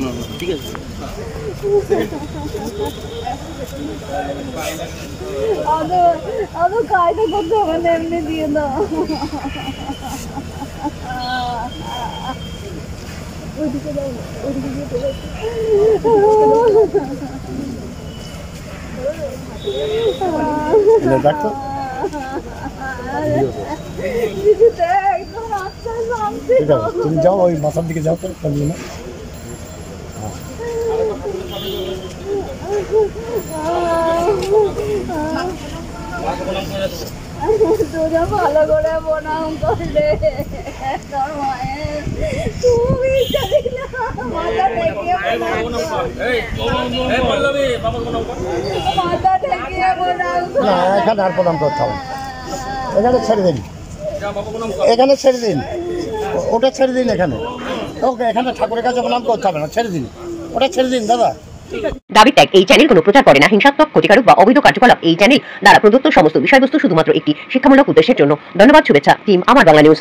না ঠিক আছে আদৌ কায়দা করতে হবে না, এমনি দিয়ে দাও। ওইদিকে দাও, ওইদিকে দিয়ে চলে দেখো ঠিক আছে, তুমি যাও ওই মাথার দিকে যাও তো কামিয়ে না। তোরা ভালো করে প্রণাম করলে তোর মায়ের তুমি মাথা ঠেকিয়ে মাথা ঠেকিয়ে প্রণাম না এখানে আর প্রণাম করতে হবে, এখানে ছেড়ে দিন, এখানে ছেড়ে দিন, ওটা ছেড়ে দিন, এখানে ওকে এখানে ঠাকুরের কাছে প্রণাম করতে হবে না, ছেড়ে দিন, ওটা ছেড়ে দিন দাদা। দাবি ত্যাগ এই চ্যানেল কোনো প্রচার করে না হিংসাত্মক, ক্ষতিকারক বা অবৈধ কার্যকলাপ। এই চ্যানেল দ্বারা প্রদত্ত সমস্ত বিষয়বস্তু শুধুমাত্র একটি শিক্ষামূলক উদ্দেশ্যের জন্য। ধন্যবাদ, শুভেচ্ছা। টিম আমার বাংলা নিউজ।